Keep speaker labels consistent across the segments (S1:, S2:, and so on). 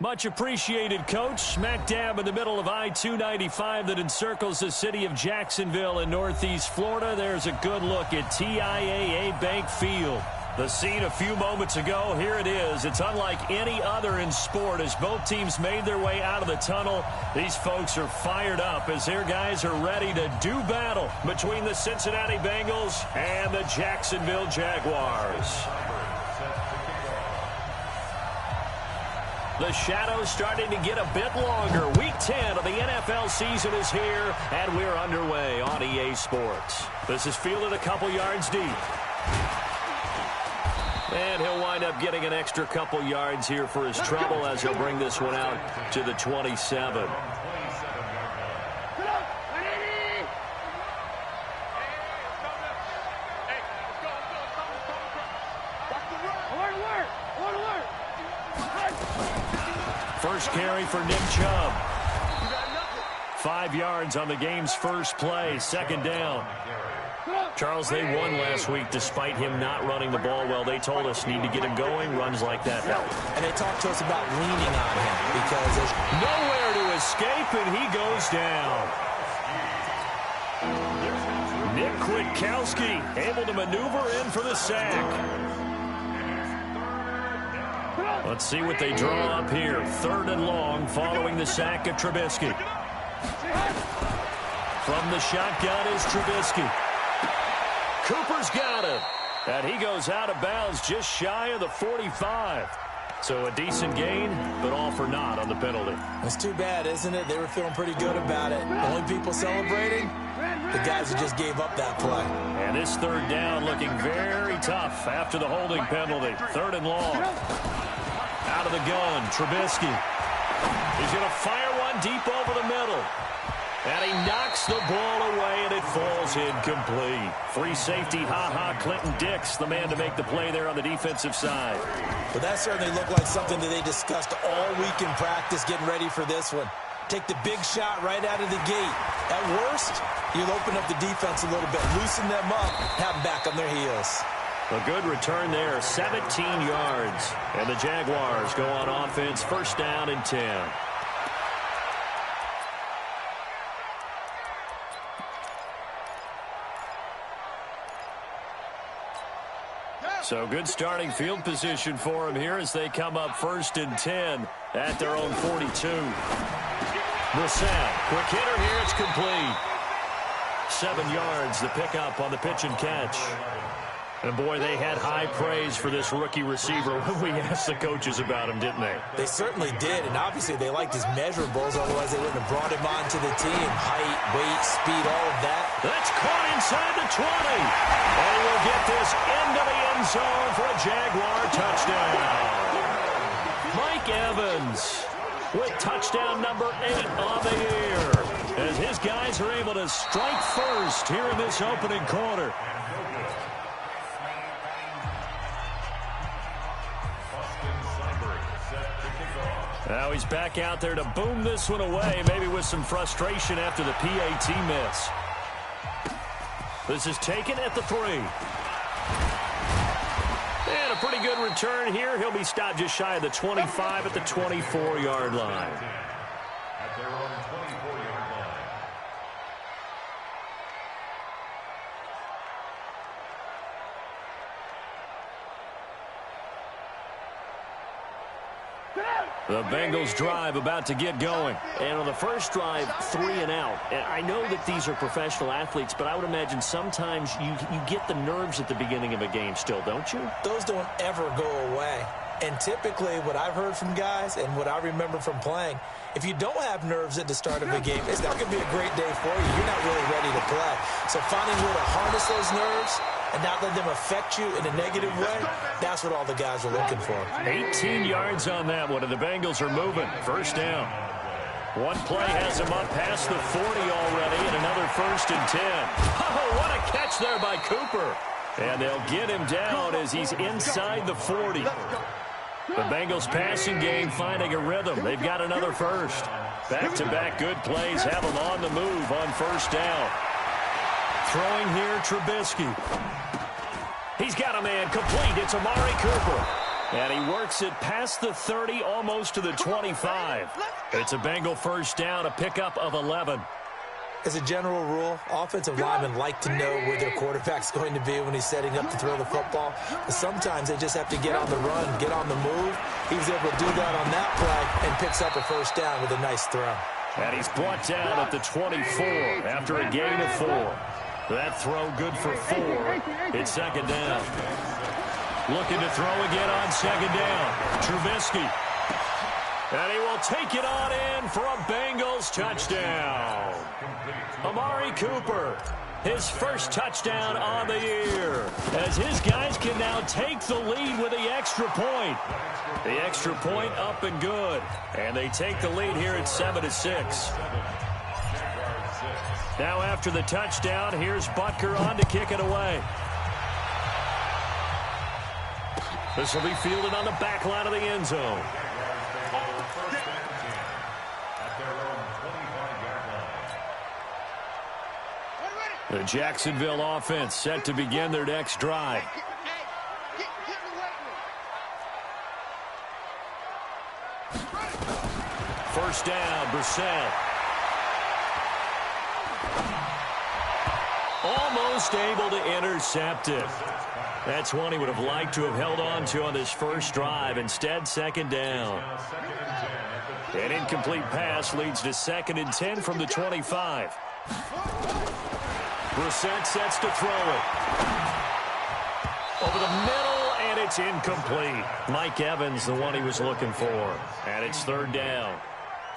S1: Much appreciated, Coach. Smack dab in the middle of I-295 that encircles the city of Jacksonville in Northeast Florida. There's a good look at TIAA Bank Field. The scene a few moments ago, here it is. It's unlike any other in sport as both teams made their way out of the tunnel. These folks are fired up as their guys are ready to do battle between the Cincinnati Bengals and the Jacksonville Jaguars. The shadow's starting to get a bit longer. Week 10 of the NFL season is here, and we're underway on EA Sports. This is fielded a couple yards deep. And he'll wind up getting an extra couple yards here for his trouble as he'll bring this one out to the 27. First carry for Nick Chubb. 5 yards on the game's first play, second down. Charles, they won last week despite him not running the ball well. They told us need to get him going. Runs like that help.
S2: And they talked to us about leaning on him because there's
S1: nowhere to escape, and he goes down. Nick Kwiatkowski able to maneuver in for the sack. Let's see what they draw up here. 3rd and long following the sack of Trubisky. From the shotgun is Trubisky. Cooper's got it. And he goes out of bounds just shy of the 45. So a decent gain, but all for naught on the penalty.
S2: It's too bad, isn't it? They were feeling pretty good about it. The only people celebrating, the guys who just gave up that play.
S1: And this 3rd down looking very tough after the holding penalty. 3rd and long. Out of the gun, Trubisky. He's going to fire one deep over the middle. And he knocks the ball away, and it falls incomplete. Free safety, Clinton Dix, the man to make the play there on the defensive side.
S2: But that certainly looked like something that they discussed all week in practice, getting ready for this one. Take the big shot right out of the gate. At worst, you'll open up the defense a little bit, loosen them up, have them back on their heels.
S1: A good return there, 17 yards. And the Jaguars go on offense, 1st down and 10. So good starting field position for them here as they come up 1st and 10 at their own 42. Brissett, quick hitter here, it's complete. 7 yards, the pickup on the pitch and catch. And, boy, they had high praise for this rookie receiver when we asked the coaches about him, didn't they?
S2: They certainly did, and obviously they liked his measurables, otherwise they wouldn't have brought him onto the team. Height, weight, speed, all of that.
S1: That's caught inside the 20. And he will get this into the end zone for a Jaguar touchdown. Mike Evans with touchdown number 8 on the year as his guys are able to strike first here in this opening quarter. Now he's back out there to boom this one away, maybe with some frustration after the PAT miss. This is taken at the 3. And a pretty good return here. He'll be stopped just shy of the 25 at the 24-yard line. At their own 24-yard line. The Bengals drive about to get going. And on the first drive, 3 and out. And I know that these are professional athletes, but I would imagine sometimes you get the nerves at the beginning of a game still, don't you?
S2: Those don't ever go away. And typically what I've heard from guys and what I remember from playing, if you don't have nerves at the start of a game, it's not going to be a great day for you. You're not really ready to play. So finding a way to harness those nerves and not let them affect you in a negative way, that's what all the guys are looking for.
S1: 18 yards on that one, and the Bengals are moving. 1st down. One play has him up past the 40 already, and another 1st and 10. Oh, what a catch there by Cooper. And they'll get him down as he's inside the 40. The Bengals passing game finding a rhythm. They've got another 1st. Back-to-back good plays have them on the move on 1st down. Throwing here, Trubisky. He's got a man complete. It's Amari Cooper. And he works it past the 30, almost to the 25. It's a Bengal first down, a pickup of 11.
S2: As a general rule, offensive linemen like to know where their quarterback's going to be when he's setting up to throw the football. But sometimes they just have to get on the run, get on the move. He was able to do that on that play and picks up a first down with a nice throw.
S1: And he's brought down at the 24 after a gain of 4. That throw good for 4. It's second down. Looking to throw again on second down. Trubisky. And he will take it on in for a Bengals touchdown. Amari Cooper, his first touchdown on the year, as his guys can now take the lead with the extra point. The extra point up and good. And they take the lead here at 7-6. Now after the touchdown, here's Butker on to kick it away. This will be fielded on the back line of the end zone. The Jacksonville offense set to begin their next drive. First down, Brissett. Almost able to intercept it. That's one he would have liked to have held on to on this first drive. Instead, second down. An incomplete pass leads to 2nd and 10 from the 25. Brissett sets to throw it. Over the middle, and it's incomplete. Mike Evans, the one he was looking for. And it's 3rd down.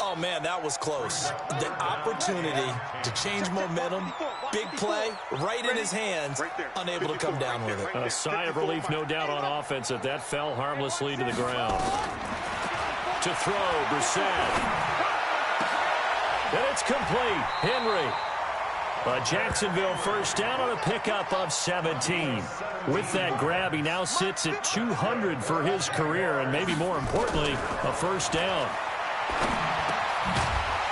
S2: Oh, man, that was close. The opportunity to change momentum, big play, right in his hands, unable to come down with it.
S1: A sigh of relief, no doubt, on offense that that fell harmlessly to the ground. To throw, Brissett. And it's complete. Henry. A Jacksonville first down on a pickup of 17. With that grab, he now sits at 200 for his career, and maybe more importantly, a first down.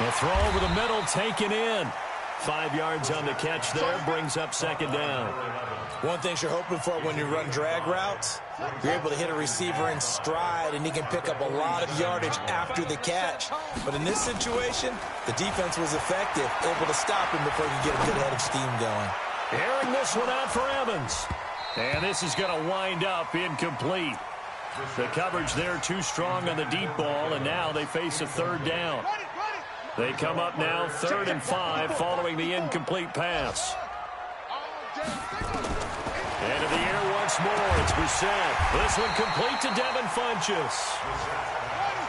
S1: The throw over the middle, taken in. 5 yards on the catch there, brings up 2nd down.
S2: One thing you're hoping for when you run drag routes, you're able to hit a receiver in stride, and he can pick up a lot of yardage after the catch. But in this situation, the defense was effective, able to stop him before he could get a good head of steam going.
S1: Airing this one out for Evans. And this is going to wind up incomplete. The coverage there too strong on the deep ball, and now they face a 3rd down. They come up now 3rd and 5 following the incomplete pass. Into the air once more. It's Brissett. This one complete to Devin Funchess.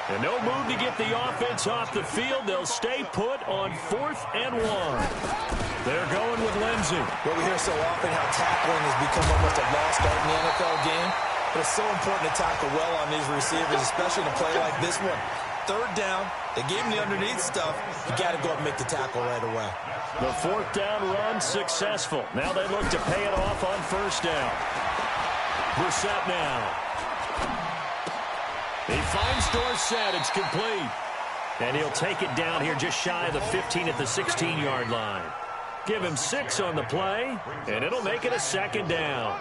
S1: And no move to get the offense off the field. They'll stay put on 4th and 1. They're going with Lindsey.
S2: Well, we hear so often how tackling has become almost a lost art in the NFL game. But it's so important to tackle well on these receivers, especially in a play like this one. 3rd down, they gave him the underneath stuff. You got to go up and make the tackle right away.
S1: The 4th down run successful. Now they look to pay it off on 1st down. Brissett now. He finds Dorsett. It's complete. And he'll take it down here just shy of the 15 at the 16-yard line. Give him 6 on the play, and it'll make it a 2nd down.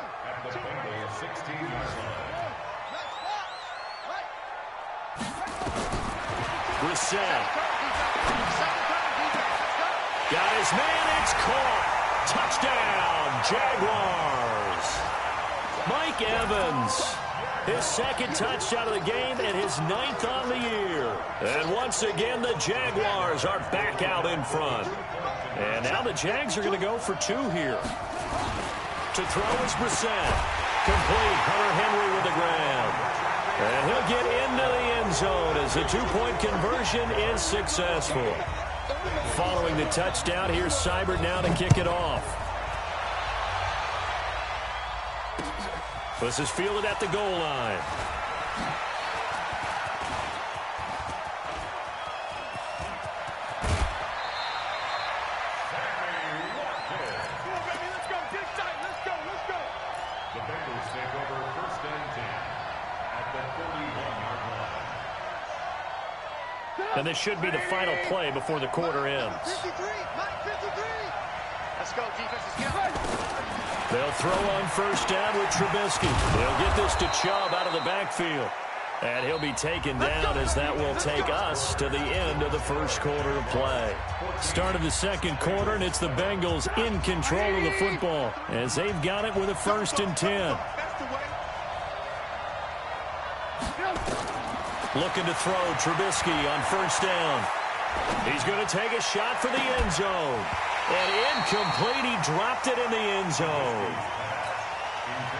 S1: Brissett. Got his man. It's caught. Touchdown, Jaguars. Mike Evans. His 2nd touchdown of the game and his 9th on the year. And once again, the Jaguars are back out in front. And now the Jags are going to go for 2 here. To throw is Brissett. Complete. Hunter Henry with the grab. And he'll get into the end zone as the 2-point conversion is successful. Following the touchdown, here's Seibert now to kick it off. This is fielded at the goal line. And this should be the final play before the quarter ends.
S3: 53, Mike 53. Let's go, defense. Let's get right.
S1: They'll throw on first down with Trubisky. He'll get this to Chubb out of the backfield. And he'll be taken down as that will take us to the end of the first quarter of play. Start of the second quarter, and it's the Bengals in control of the football as they've got it with a 1st and 10. Looking to throw Trubisky on first down. He's going to take a shot for the end zone. And incomplete. He dropped it in the end zone.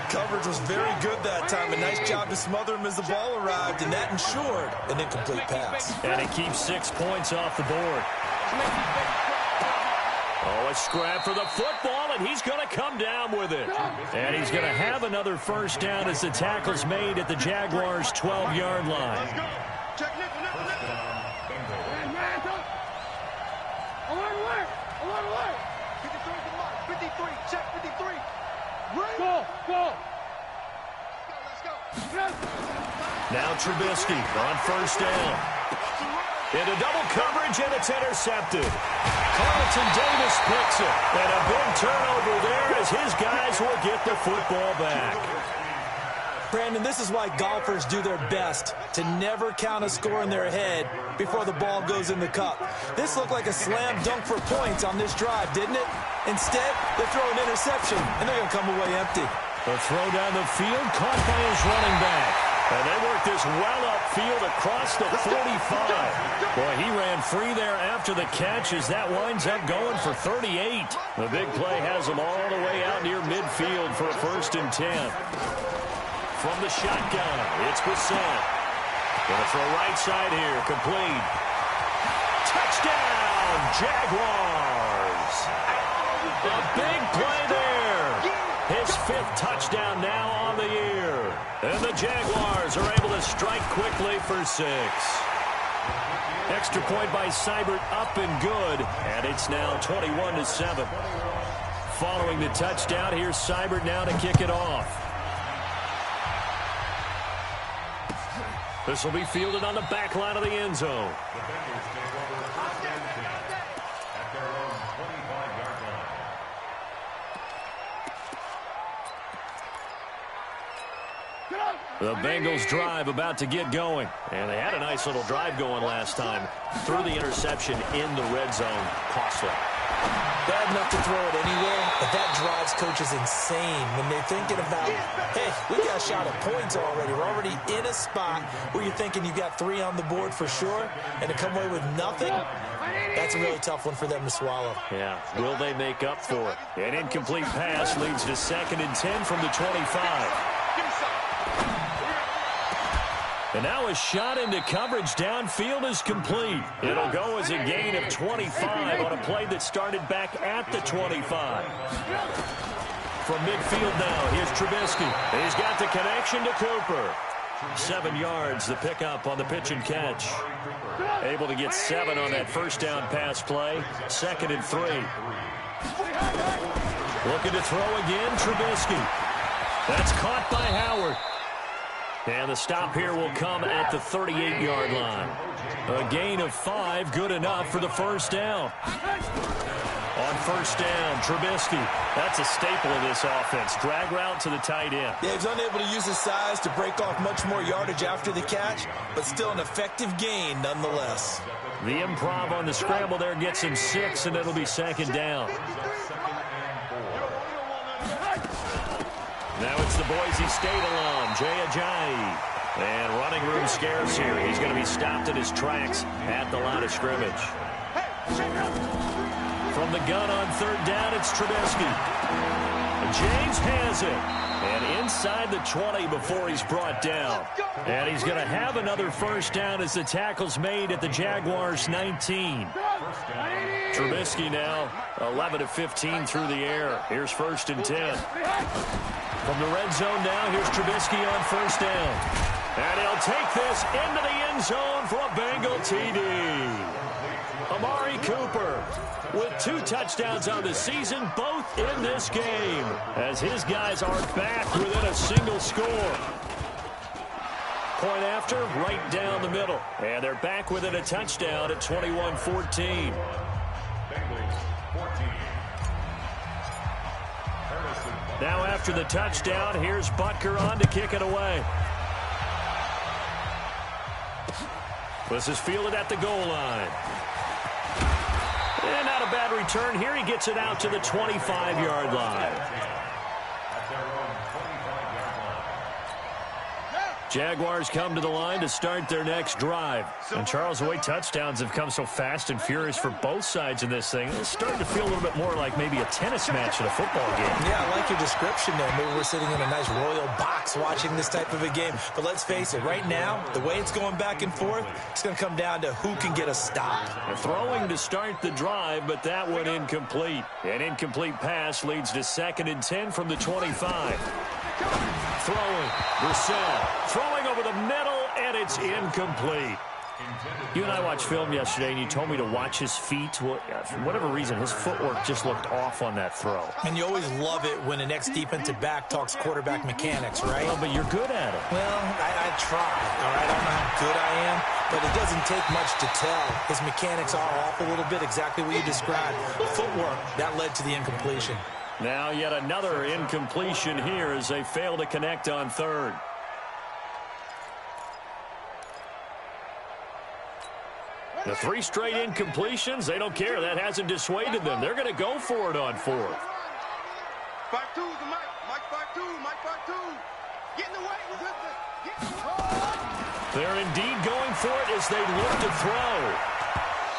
S2: Coverage was very good that time. A nice job to smother him as the ball arrived, and that ensured an incomplete pass.
S1: And it keeps 6 points off the board. Oh, a scrap for the football, and he's going to come down with it. And he's going to have another first down as the tackle's made at the Jaguars' 12-yard line. Now Trubisky on first down. Into double coverage, and it's intercepted. Carlton Davis picks it. And a big turnover there as his guys will get the football back.
S2: Brandon, this is why golfers do their best to never count a score in their head before the ball goes in the cup. This looked like a slam dunk for points on this drive, didn't it? Instead, they throw an interception, and they're going to come away empty.
S1: The throw down the field, caught by his running back. And they work this well upfield across the 45. Boy, he ran free there after the catch as that winds up going for 38. The big play has him all the way out near midfield for a 1st and 10. From the shotgun, it's Bissett. Gonna throw right side here, complete. Touchdown, Jaguars! A big play there. His 5th touchdown now on the year. And the Jaguars are able to strike quickly for 6. Extra point by Seibert, up and good. And it's now 21-7. Following the touchdown, here's Seibert now to kick it off. This will be fielded on the back line of the end zone. The Bengals drive about to get going. And they had a nice little drive going last time. Threw the interception in the red zone. Costly.
S2: Bad enough to throw it anywhere, but that drives coaches insane when they're thinking about, hey, we got a shot at points already. We're already in a spot where you're thinking you got 3 on the board for sure, and to come away with nothing, that's a really tough one for them to swallow.
S1: Yeah, will they make up for it? An incomplete pass leads to 2nd and 10 from the 25. And now a shot into coverage downfield is complete. It'll go as a gain of 25 on a play that started back at the 25. From midfield now, here's Trubisky. He's got the connection to Cooper. 7 yards, the pickup on the pitch and catch. Able to get 7 on that first down pass play. 2nd and 3. Looking to throw again, Trubisky. That's caught by Howard. And the stop here will come at the 38-yard line. A gain of 5, good enough for the first down. On first down, Trubisky. That's a staple of this offense. Drag route to the tight end.
S2: Yeah, he's unable to use his size to break off much more yardage after the catch, but still an effective gain nonetheless.
S1: The improv on the scramble there gets him 6, and it'll be 2nd down. Now it's the Boise State alum, Jay Ajayi. And running room scarce here. He's going to be stopped in his tracks at the line of scrimmage. From the gun on 3rd down, it's Trubisky. James has it. And inside the 20 before he's brought down. And he's going to have another first down as the tackle's made at the Jaguars' 19. Trubisky now 11 of 15 through the air. Here's 1st and 10. From the red zone now, here's Trubisky on first down. And he'll take this into the end zone for a Bengal TD. Amari Cooper with 2 touchdowns on the season, both in this game, as his guys are back within a single score. Point after, right down the middle. And they're back within a touchdown at 21-14. Now after the touchdown, here's Butker on to kick it away. This is fielded at the goal line. And not a bad return here. He gets it out to the 25-yard line. Jaguars come to the line to start their next drive. And Charles, the way touchdowns have come so fast and furious for both sides in this thing, it's starting to feel a little bit more like maybe a tennis match in a football game.
S2: Yeah, I like your description there. Maybe we're sitting in a nice royal box watching this type of a game. But let's face it, right now, the way it's going back and forth, it's going to come down to who can get a stop.
S1: They're throwing to start the drive, but that one incomplete. An incomplete pass leads to 2nd and 10 from the 25. Throwing, Brissett, throwing over the middle, and it's incomplete. You and I watched film yesterday, and you told me to watch his feet. Well, for whatever reason, his footwork just looked off on that throw.
S2: And you always love it when an ex-defensive back talks quarterback mechanics, right?
S1: Well, but you're good at it.
S2: Well, I try, all right? I don't know how good I am, but it doesn't take much to tell. His mechanics are off a little bit, exactly what you described. Footwork, that led to the incompletion.
S1: Now yet another incompletion here as they fail to connect on 3rd. The 3 straight incompletions, they don't care. That hasn't dissuaded them. They're going to go for it on 4th.
S3: 5-2, Mike 5-2, Mike 5-2. Getting away with it.
S1: They're indeed going for it as they look to throw.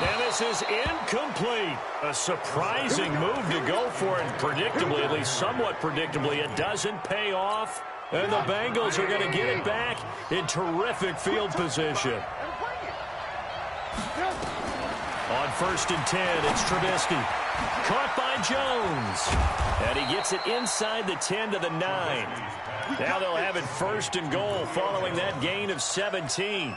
S1: And this is incomplete. A surprising move to go for it. Predictably, at least somewhat predictably, it doesn't pay off. And the Bengals are going to get it back in terrific field position. On 1st and 10, it's Trubisky. Caught by Jones. And he gets it inside the 10 to the 9. Now they'll have it 1st and goal following that gain of 17.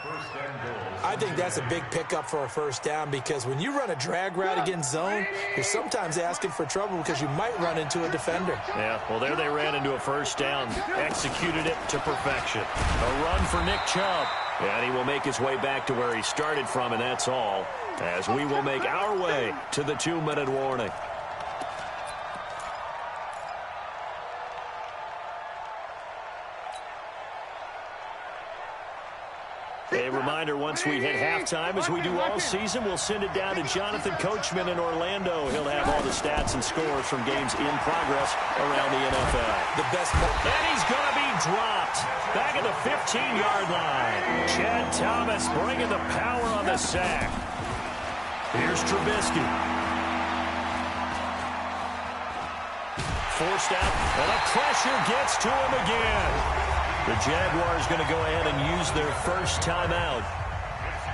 S2: I think that's a big pickup for a 1st down because when you run a drag route against zone, you're sometimes asking for trouble because you might run into a defender.
S1: Yeah, well, there they ran into a 1st down, executed it to perfection. A run for Nick Chubb. And he will make his way back to where he started from, and that's all, as we will make our way to the 2-minute warning. A reminder, once we hit halftime, as we do all season, we'll send it down to Jonathan Coachman in Orlando. He'll have all the stats and scores from games in progress around the NFL.
S2: The best.
S1: And he's going to be dropped back at the 15-yard line. Chad Thomas bringing the power on the sack. Here's Trubisky. Forced out, and the pressure gets to him again. The Jaguars going to go ahead and use their 1st timeout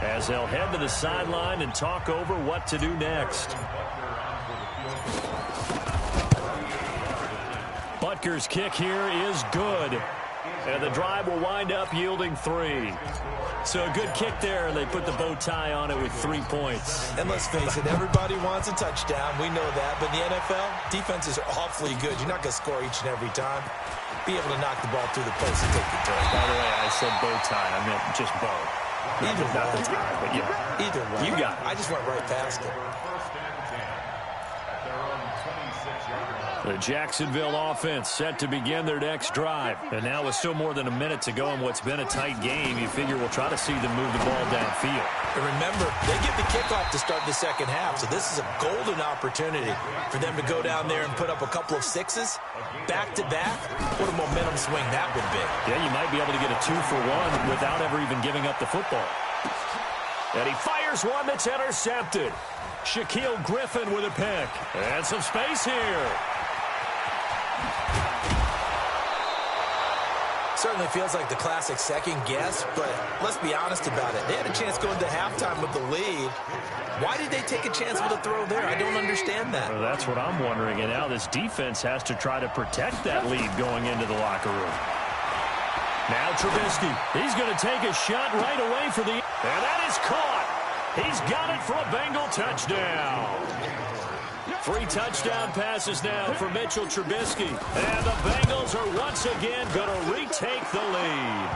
S1: as they'll head to the sideline and talk over what to do next. Butker's kick here is good. And the drive will wind up yielding 3. So a good kick there, and they put the bow tie on it with 3 points.
S2: And let's face it, everybody wants a touchdown. We know that. But in the NFL, defenses are awfully good. You're not going to score each and every time. Be able to knock the ball through the post and take the turn.
S1: By the way, I said bow tie. I meant just bow.
S2: Either
S1: not
S2: way.
S1: the tie, but yeah.
S2: Either way.
S1: You got it.
S2: I just went right past it.
S1: The Jacksonville offense set to begin their next drive. And now with still more than a minute to go in what's been a tight game, you figure we'll try to see them move the ball downfield.
S2: And remember, they get the kickoff to start the 2nd half, so this is a golden opportunity for them to go down there and put up a couple of 6s back-to-back. What a momentum swing that would be.
S1: Yeah, you might be able to get a 2-for-1 without ever even giving up the football. And he fires one that's intercepted. Shaquille Griffin with a pick. And some space here.
S2: Certainly feels like the classic second guess, but let's be honest about it. They had a chance going to halftime with the lead. Why did they take a chance with a throw there? I don't understand that.
S1: Well, that's what I'm wondering. And now this defense has to try to protect that lead going into the locker room. Now Trubisky. He's going to take a shot right away for the... And that is caught. He's got it for a Bengal touchdown. 3 touchdown passes now for Mitchell Trubisky. And the Bengals are once again going to retake the lead.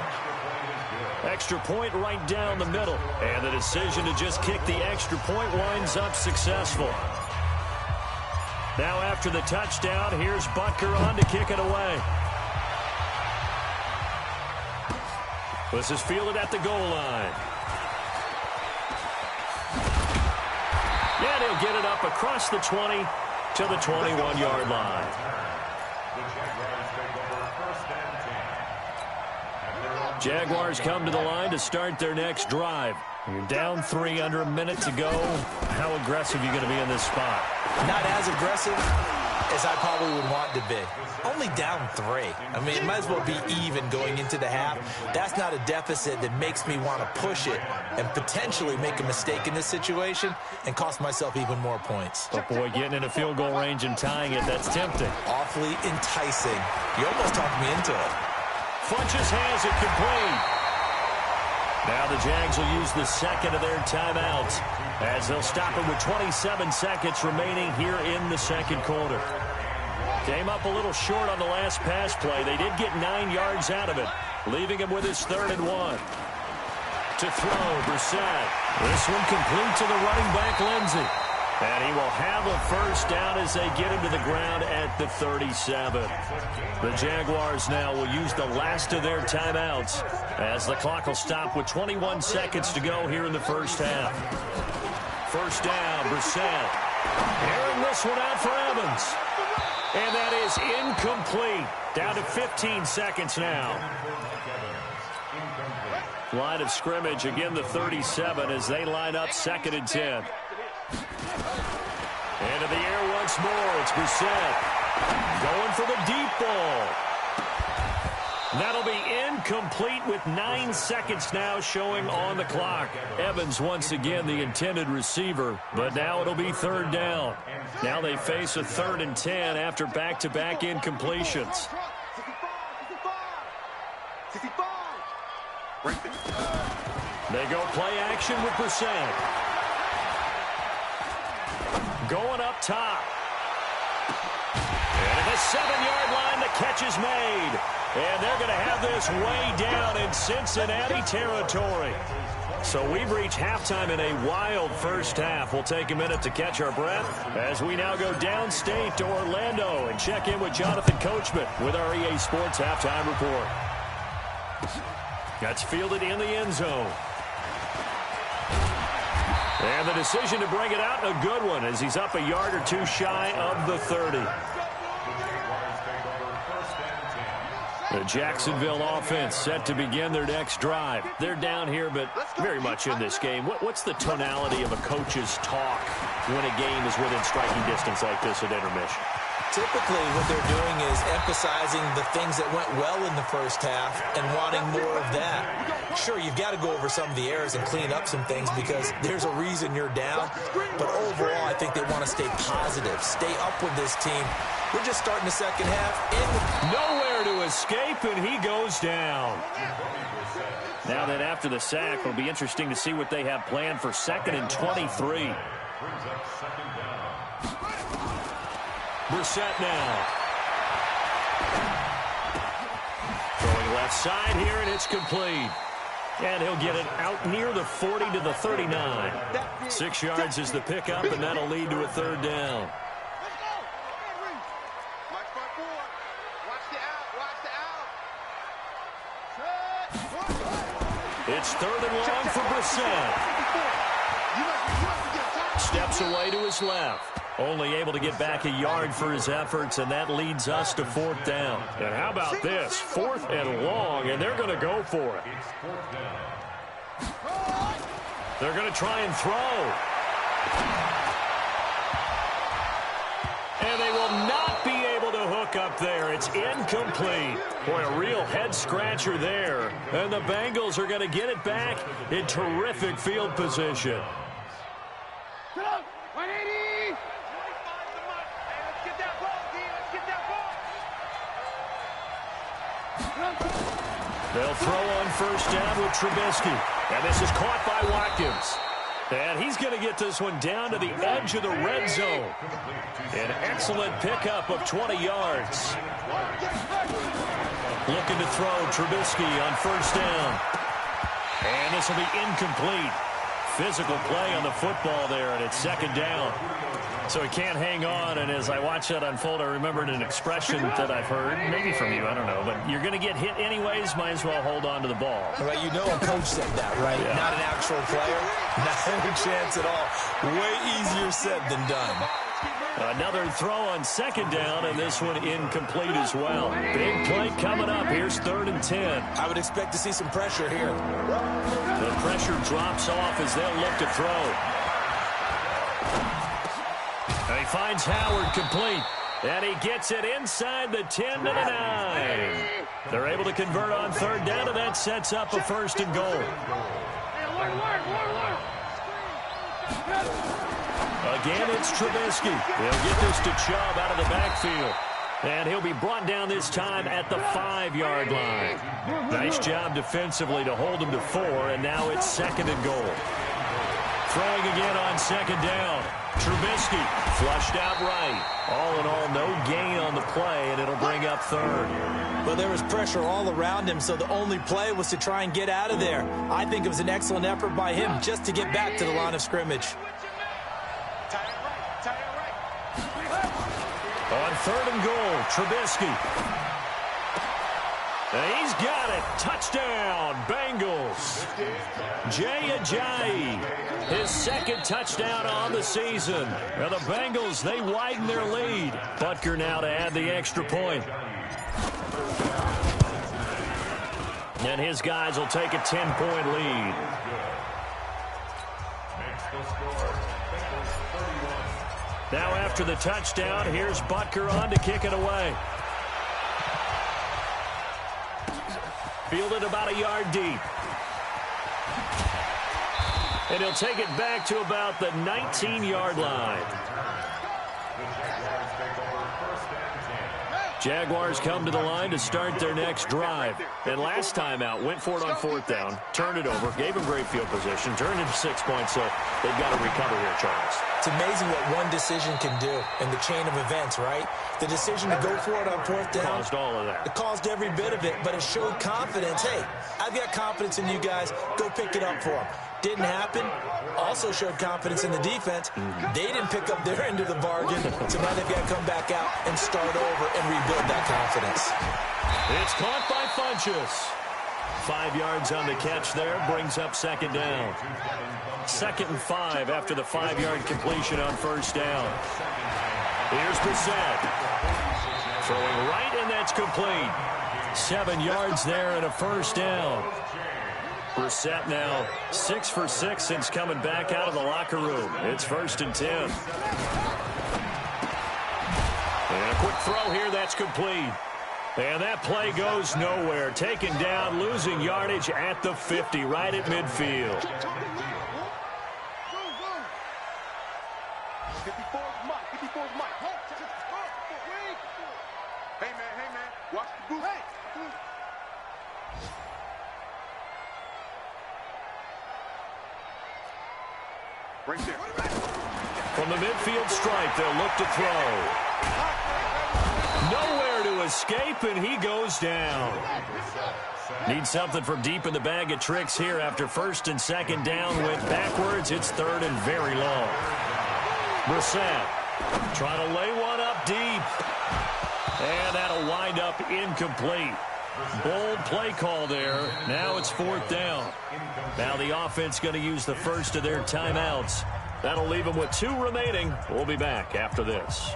S1: Extra point right down the middle. And the decision to just kick the extra point winds up successful. Now after the touchdown, here's Butker on to kick it away. This is fielded at the goal line. And he'll get it up across the 20 to the 21-yard line. Jaguars come to the line to start their next drive. You're down 3 under a minute to go. How aggressive are you going to be in this spot?
S2: Not as aggressive as I probably would want to be. Only down 3. I mean, it might as well be even going into the half. That's not a deficit that makes me want to push it and potentially make a mistake in this situation and cost myself even more points.
S1: But boy, getting in a field goal range and tying it, that's tempting.
S2: Awfully enticing. You almost talked me into it.
S1: Funches has it complete. Now the Jags will use the second of their timeouts as they'll stop it with 27 seconds remaining here in the second quarter. Came up a little short on the last pass play. They did get 9 yards out of it, leaving him with his 3rd and 1. To throw, Brissett. This one complete to the running back, Lindsey. And he will have a first down as they get him to the ground at the 37. The Jaguars now will use the last of their timeouts as the clock will stop with 21 seconds to go here in the first half. First down, Brissett. Airing this one out for Evans. And that is incomplete. Down to 15 seconds now. Line of scrimmage, again the 37 as they line up 2nd and 10. Into the air once more. It's Brissett going for the deep ball. That'll be incomplete with 9 seconds now showing on the clock. Evans once again the intended receiver, but now it'll be 3rd down. Now they face a 3rd and 10 after back-to-back incompletions. They go play action with Brissett. Going up top. And at the 7-yard line, the catch is made. And they're going to have this way down in Cincinnati territory. So we've reached halftime in a wild first half. We'll take a minute to catch our breath as we now go downstate to Orlando and check in with Jonathan Coachman with our EA Sports Halftime Report. That's fielded in the end zone. And the decision to bring it out, a good one, as he's up a yard or 2 shy of the 30. The Jacksonville offense set to begin their next drive. They're down here, but very much in this game. What's the tonality of a coach's talk when a game is within striking distance like this at intermission?
S2: Typically, what they're doing is emphasizing the things that went well in the first half and wanting more of that. Sure, you've got to go over some of the errors and clean up some things because there's a reason you're down. But overall, I think they want to stay positive, stay up with this team. We're just starting the second half.
S1: Nowhere to escape, and he goes down. Now that after the sack, it'll be interesting to see what they have planned for 2nd and 23. Brissett now. Throwing left side here, and it's complete. And he'll get it out near the 40 to the 39. 6 yards is the pickup, and that'll lead to a 3rd down. It's 3rd and long for Brissett. Steps away to his left. Only able to get back a yard for his efforts, and that leads us to 4th down. And how about this? 4th and long, and they're going to go for it. They're going to try and throw. And they will not be able to hook up there. It's incomplete. Boy, a real head-scratcher there. And the Bengals are going to get it back in terrific field position. They'll throw on 1st down with Trubisky. And this is caught by Watkins. And he's going to get this one down to the edge of the red zone. An excellent pickup of 20 yards. Looking to throw Trubisky on 1st down. And this will be incomplete. physical play on the football there, and it's second down. So he can't hang on, and as I watch that unfold, I remembered an expression that I've heard, maybe from you, I don't know, but you're going to get hit anyways, might as well hold on to the ball.
S2: Right, you know a coach said that, right?
S1: Yeah.
S2: Not an actual player. Not a chance at all. Way easier said than done.
S1: Another throw on second down, and this one incomplete as well. Big play coming up. Here's 3rd and 10.
S2: I would expect to see some pressure here.
S1: The pressure drops off as they'll look to throw. And he finds Howard complete. And he gets it inside the 10 to the 9. They're able to convert on 3rd down, and that sets up a 1st and goal. Again, it's Trubisky. He'll get this to Chubb out of the backfield. And he'll be brought down this time at the 5-yard line. Nice job defensively to hold him to 4, and now it's 2nd and goal. Throwing again on 2nd down. Trubisky flushed out right. All in all, no gain on the play, and it'll bring up 3rd.
S2: Well, there was pressure all around him, so the only play was to try and get out of there. I think it was an excellent effort by him just to get back to the line of scrimmage.
S1: On 3rd and goal, Trubisky. And he's got it. Touchdown, Bengals. Jay Ajayi, his 2nd touchdown on the season. Now the Bengals, they widen their lead. Butker now to add the extra point. And his guys will take a 10-point lead. Now after the touchdown, here's Butker on to kick it away. Fielded about a yard deep. And he'll take it back to about the 19-yard line. Jaguars come to the line to start their next drive. And last time out, went for it on 4th down, turned it over, gave them great field position, turned into 6 points, so they've got to recover here, Charles.
S2: It's amazing what one decision can do in the chain of events, right? The decision to go for it on 4th down.
S1: Caused all of that.
S2: It caused every bit of it, but it showed confidence. Hey, I've got confidence in you guys. Go pick it up for them. Didn't happen. Also showed confidence in the defense. They didn't pick up their end of the bargain, so now they've got to come back out and start over and rebuild that confidence.
S1: It's caught by Funchess. 5 yards on the catch there, brings up 2nd down. 2nd and 5 after the 5-yard completion on 1st down. Here's Brissett. Throwing right, and that's complete. 7 yards there and a 1st down. Brissett now 6 for 6 since coming back out of the locker room. It's 1st and 10. And a quick throw here, that's complete. And that play goes nowhere. Taken down, losing yardage at the 50, right at midfield.
S3: Hey, man, watch the boot. Right there.
S1: From the midfield stripe, they'll look to throw. Nowhere to escape, and he goes down. Need something from deep in the bag of tricks here after 1st and 2nd down. Went backwards. It's 3rd and very long. Brissett trying to lay one up deep. And that'll wind up incomplete. Bold play call there. Now it's 4th down. Now the offense going to use the first of their timeouts. That'll leave them with 2 remaining. We'll be back after this.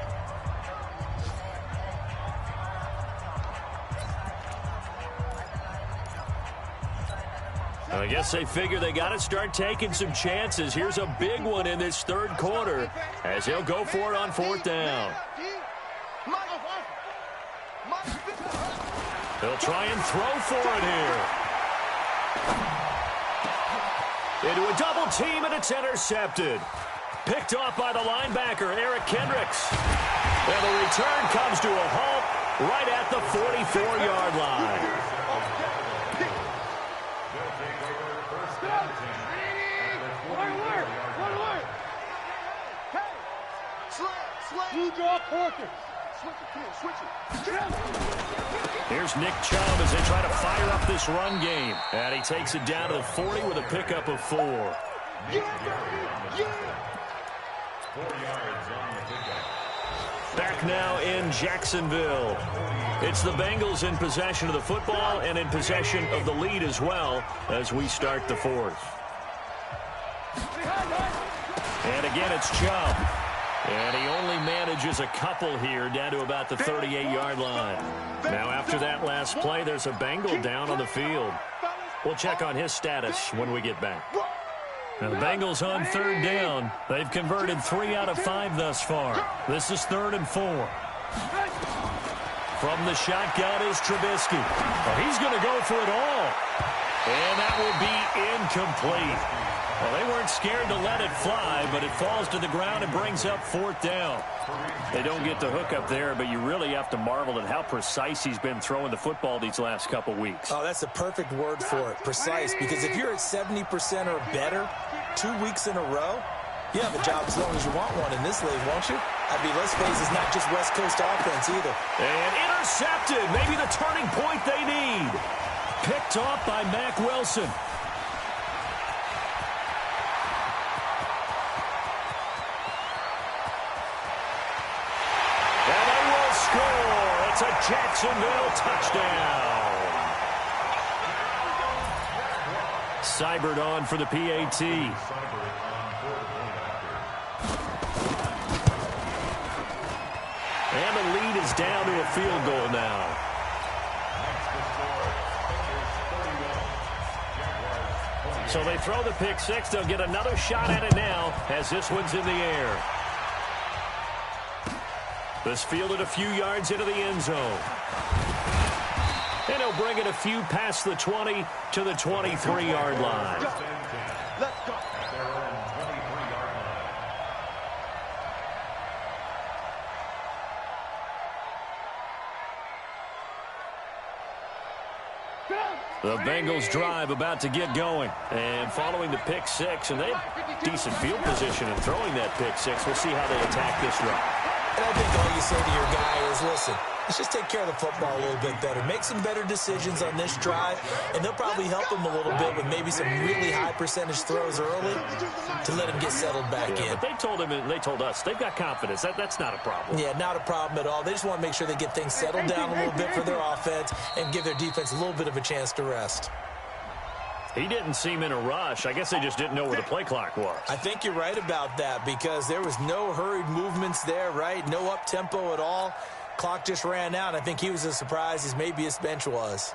S1: I guess they figure they got to start taking some chances. Here's a big one in this 3rd quarter as he'll go for it on 4th down. They'll try and throw for it here. Into a double team, and it's intercepted. Picked off by the linebacker, Eric Kendricks. And the return comes to a halt right at the 44-yard line. Here's Nick Chubb as they try to fire up this run game. And he takes it down to the 40 with a pickup of 4. Back now in Jacksonville. It's the Bengals in possession of the football and in possession of the lead as well as we start the fourth. And again, it's Chubb. And he only manages a couple here down to about the 38-yard line. Now, after that last play, there's a Bengal down on the field. We'll check on his status when we get back. Now, the Bengals on third down. They've converted 3 out of 5 thus far. This is 3rd and 4. From the shotgun is Trubisky. Oh, he's going to go for it all. And that will be incomplete. Well, they weren't scared to let it fly, but it falls to the ground and brings up 4th down. They don't get the hook up there, but you really have to marvel at how precise he's been throwing the football these last couple weeks.
S2: Oh, that's the perfect word for it, precise, because if you're at 70% or better 2 weeks in a row, you have a job as long as you want one in this league, won't you? I mean, let's face it, it's not just West Coast offense either.
S1: And intercepted, maybe the turning point they need. Picked off by Mack Wilson. It's a Jacksonville touchdown. Seibert on for the PAT. And the lead is down to a field goal now. So they throw the pick six. They'll get another shot at it now as this one's in the air. This fielded a few yards into the end zone. And he'll bring it a few past the 20 to the 23-yard line.
S3: Let's go.
S1: The Bengals drive about to get going. And following the pick six, and they have decent field position in throwing that pick six. We'll see how they attack this drive.
S2: And I think all you say to your guy is, listen, let's just take care of the football a little bit better. Make some better decisions on this drive, and they'll probably help him a little bit with maybe some really high percentage throws early to let him get settled back in.
S1: But they told him and they told us they've got confidence. That's not a problem.
S2: Yeah, not a problem at all. They just want to make sure they get things settled down a little bit for their offense and give their defense a little bit of a chance to rest.
S1: He didn't seem in a rush. I guess they just didn't know where the play clock was.
S2: I think you're right about that because there was no hurried movements there, right? No up-tempo at all. Clock just ran out. I think he was as surprised as maybe his bench was.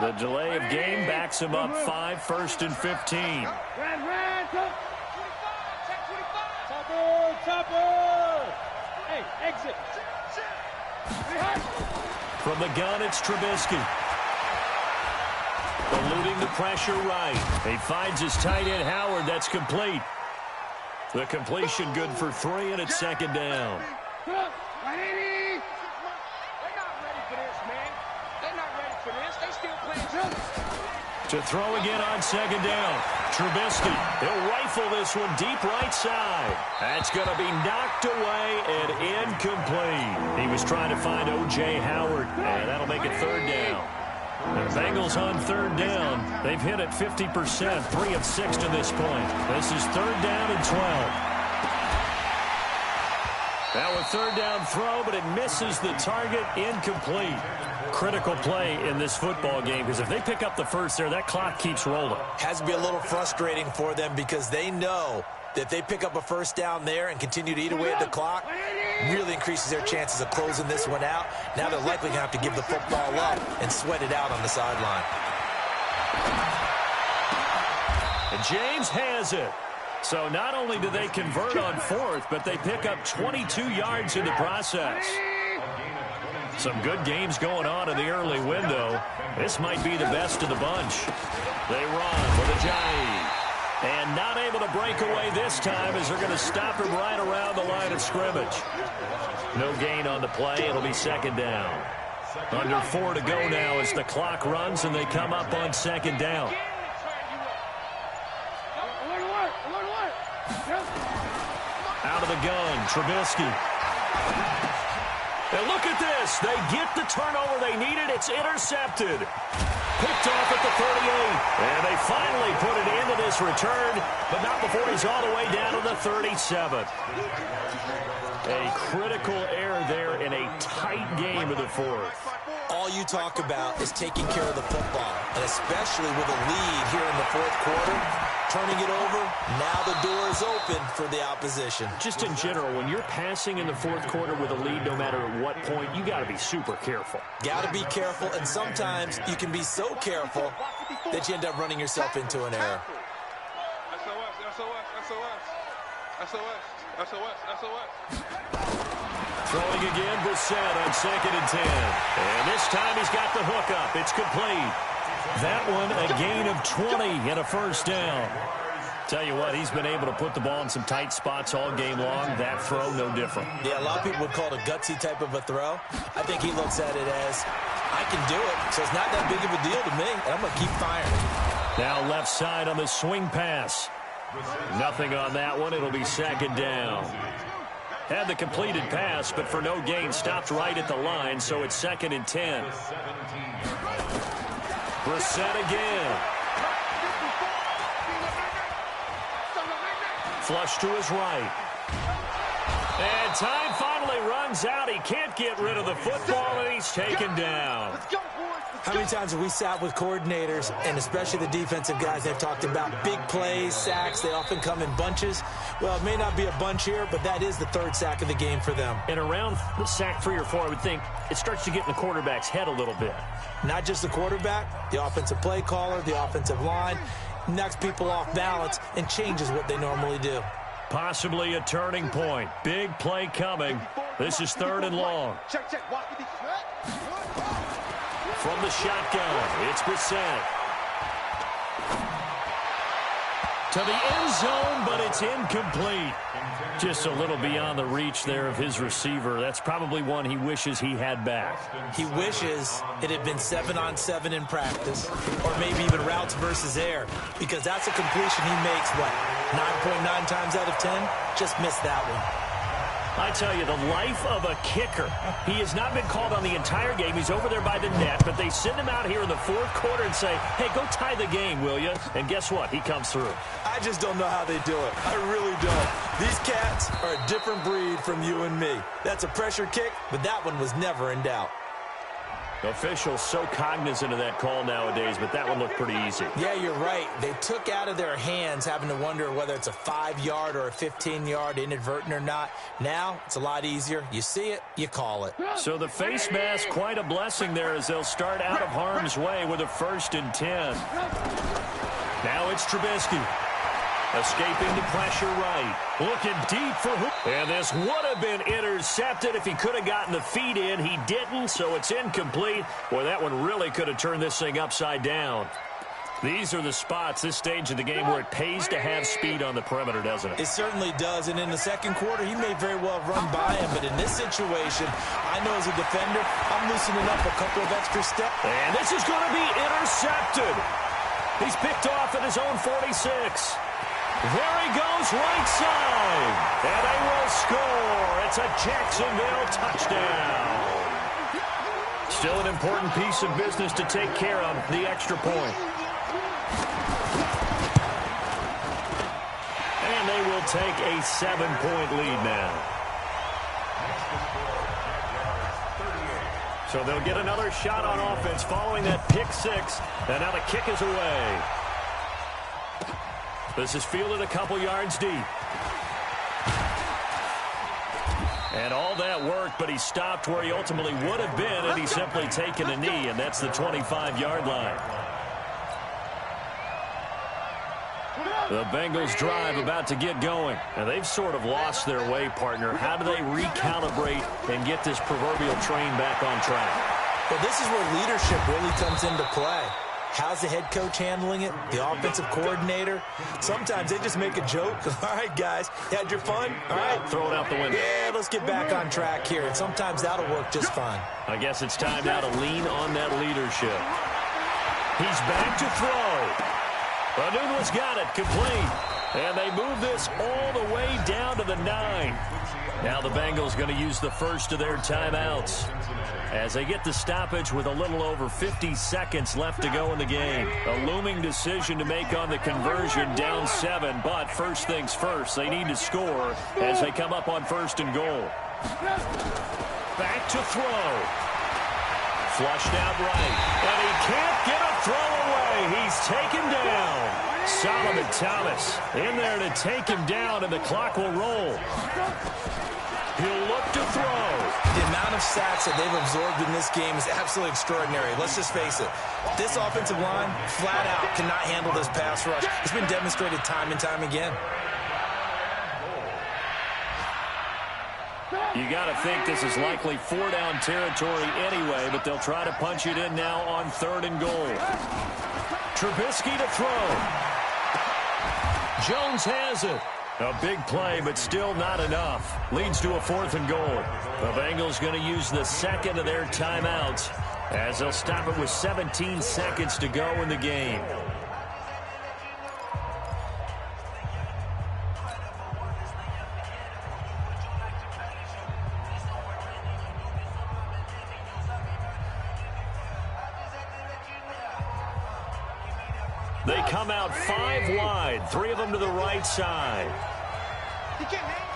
S1: The delay of game backs him up 5, 1st and 15.
S4: Hey, exit.
S1: From the gun, it's Trubisky. Eluding the pressure right. He finds his tight end, Howard. That's complete. The completion good for 3, and it's 2nd down.
S4: They're not ready for this, man. They're not ready for this. They still playing.
S1: To throw again on 2nd down. Trubisky. He'll rifle this one deep right side. That's going to be knocked away and incomplete. He was trying to find O.J. Howard, and that'll make it 3rd down. The Bengals on 3rd down. They've hit it 50%, 3 of 6 to this point. This is 3rd down and 12. Now a 3rd down throw, but it misses the target, incomplete. Critical play in this football game because if they pick up the first there, that clock keeps rolling.
S2: Has to be a little frustrating for them because they know that if they pick up a 1st down there and continue to eat away at the clock, really increases their chances of closing this one out. Now they're likely going to have to give the football up and sweat it out on the sideline.
S1: And James has it. So not only do they convert on 4th, but they pick up 22 yards in the process. Some good games going on in the early window. This might be the best of the bunch. They run with Ajayi. And not able to break away this time as they're going to stop him right around the line of scrimmage. No gain on the play. It'll be 2nd down. Under 4 to go now as the clock runs and they come up on 2nd down. Out of the gun, Trubisky. And look at this. They get the turnover they needed. It's intercepted. Picked off at the 38. And they finally put it into this return, but not before he's all the way down to the 37. A critical error there in a tight game of the fourth.
S2: All you talk about is taking care of the football, and especially with a lead here in the fourth quarter, turning it over, now the door is open for the opposition.
S1: Just in general, when you're passing in the fourth quarter with a lead, no matter at what point, you got to be super careful.
S2: Got to be careful, and sometimes you can be so careful that you end up running yourself into an error.
S3: SOS.
S1: Throwing again, Brissett on 2nd and 10. And this time he's got the hook up. It's complete. That one a gain of 20 and a first down. Tell you what, he's been able to put the ball in some tight spots all game long. That throw, no different.
S2: Yeah, a lot of people would call it a gutsy type of a throw. I think he looks at it as, I can do it, so it's not that big of a deal to me, and I'm going to keep firing.
S1: Now left side on the swing pass. Nothing on that one. It'll be 2nd down. Had the completed pass, but for no gain, stopped right at the line, so it's 2nd and 10. Brissett again. Flush to his right. And time finally runs out. He can't get rid of the football, and he's taken down.
S2: How many times have we sat with coordinators, and especially the defensive guys, they've talked about big plays, sacks. They often come in bunches. Well, it may not be a bunch here, but that is the 3rd sack of the game for them.
S1: And around the sack 3 or 4, I would think it starts to get in the quarterback's head a little bit.
S2: Not just the quarterback, the offensive play caller, the offensive line, knocks people off balance and changes what they normally do.
S1: Possibly a turning point. Big play coming. This is 3rd and long. From the shotgun, it's Brissett. To the end zone, but it's incomplete. Just a little beyond the reach there of his receiver. That's probably one he wishes he had back.
S2: He wishes it had been 7-on-7 in practice, or maybe even routes versus air, because that's a completion he makes, what, 9.9 times out of 10? Just missed that one.
S1: I tell you, the life of a kicker. He has not been called on the entire game. He's over there by the net, but they send him out here in the fourth quarter and say, hey, go tie the game, will you? And guess what? He comes through.
S2: I just don't know how they do it. I really don't. These cats are a different breed from you and me. That's a pressure kick, but that one was never in doubt.
S1: Officials so cognizant of that call nowadays, but that one looked pretty easy.
S2: Yeah, you're right. They took out of their hands having to wonder whether it's a 5-yard or a 15-yard, inadvertent or not. Now, it's a lot easier. You see it, you call it.
S1: So the face mask, quite a blessing there as they'll start out of harm's way with a 1st and 10. Now it's Trubisky. Escaping the pressure right. Looking deep for hook. And this would have been intercepted if he could have gotten the feet in. He didn't, so it's incomplete. Boy, that one really could have turned this thing upside down. These are the spots, this stage of the game, where it pays to have speed on the perimeter, doesn't it?
S2: It certainly does, and in the second quarter, he may very well run by him, but in this situation, I know as a defender, I'm loosening up a couple of extra steps.
S1: And this is going to be intercepted. He's picked off at his own 46. There he goes, right side. And they will score. It's a Jacksonville touchdown. Still an important piece of business to take care of, the extra point. And they will take a 7-point lead now. So they'll get another shot on offense following that pick 6. And now the kick is away. This is fielded a couple yards deep. And all that worked, but he stopped where he ultimately would have been, and he's simply taken a knee, and that's the 25-yard line. The Bengals drive about to get going, and they've sort of lost their way, partner. How do they recalibrate and get this proverbial train back on track?
S2: Well, this is where leadership really comes into play. How's the head coach handling it? The offensive coordinator? Sometimes they just make a joke. All right, guys, you had your fun? All right.
S1: Throw it out the window.
S2: Yeah, let's get back on track here. And sometimes that'll work just fine.
S1: I guess it's time now to lean on that leadership. He's back to throw. Nunez got it, complete. And they move this all the way down to the 9. Now the Bengals going to use the first of their timeouts as they get the stoppage with a little over 50 seconds left to go in the game. A looming decision to make on the conversion, down 7, but first things first, they need to score as they come up on 1st and goal. Back to throw. Flushed out right, and he can't get a throw away. He's taken down. Solomon Thomas in there to take him down, and the clock will roll. He'll look to throw.
S2: The amount of sacks that they've absorbed in this game is absolutely extraordinary. Let's just face it. This offensive line, flat out, cannot handle this pass rush. It's been demonstrated time and time again.
S1: You got to think this is likely 4-down territory anyway, but they'll try to punch it in now on 3rd and goal. Trubisky to throw. Jones has it. A big play, but still not enough. Leads to a 4th and goal. The Bengals going to use the second of their timeouts as they'll stop it with 17 seconds to go in the game. They come out 5 wide, 3 of them to the right side.
S4: He can't hang.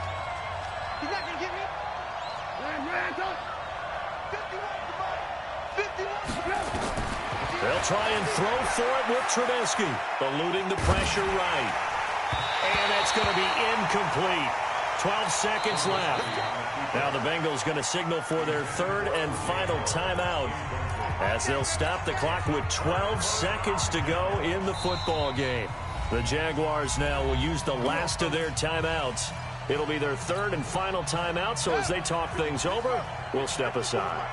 S4: He's not going to get me.
S1: They'll try and throw for it with Trubisky, eluding the pressure right. And that's going to be incomplete. 12 seconds left. Now the Bengals going to signal for their 3rd and final timeout as they'll stop the clock with 12 seconds to go in the football game. The Jaguars now will use the last of their timeouts. It'll be their 3rd and final timeout, so as they talk things over, we'll step aside.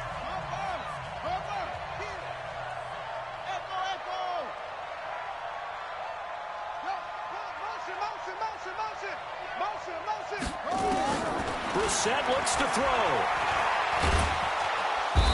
S1: Brissett looks to throw.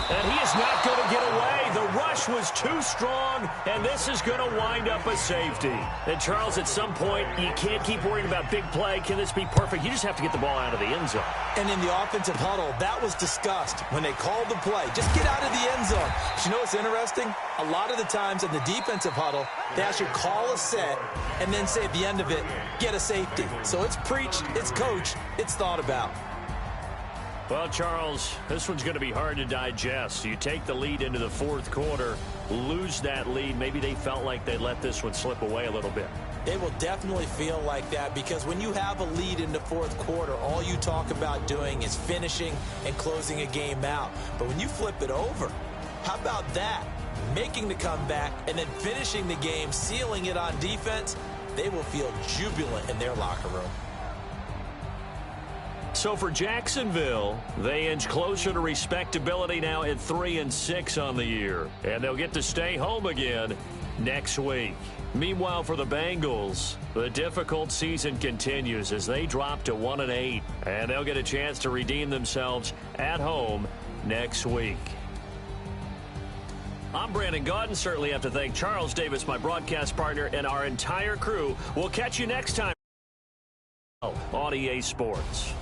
S1: And he is not going to get away. The rush was too strong, and this is going to wind up a safety. And, Charles, at some point, you can't keep worrying about big play. Can this be perfect? You just have to get the ball out of the end zone.
S2: And in the offensive huddle, that was discussed when they called the play. Just get out of the end zone. But you know what's interesting? A lot of the times in the defensive huddle, they actually call a set and then say at the end of it, get a safety. So it's preached, it's coached, it's thought about.
S1: Well, Charles, this one's going to be hard to digest. You take the lead into the 4th quarter, lose that lead. Maybe they felt like they let this one slip away a little bit.
S2: They will definitely feel like that because when you have a lead in the 4th quarter, all you talk about doing is finishing and closing a game out. But when you flip it over, how about that? Making the comeback and then finishing the game, sealing it on defense, they will feel jubilant in their locker room.
S1: So for Jacksonville, they inch closer to respectability now at 3-6 on the year. And they'll get to stay home again next week. Meanwhile, for the Bengals, the difficult season continues as they drop to 1-8. And they'll get a chance to redeem themselves at home next week. I'm Brandon Gaudin. Certainly have to thank Charles Davis, my broadcast partner, and our entire crew. We'll catch you next time on EA Sports.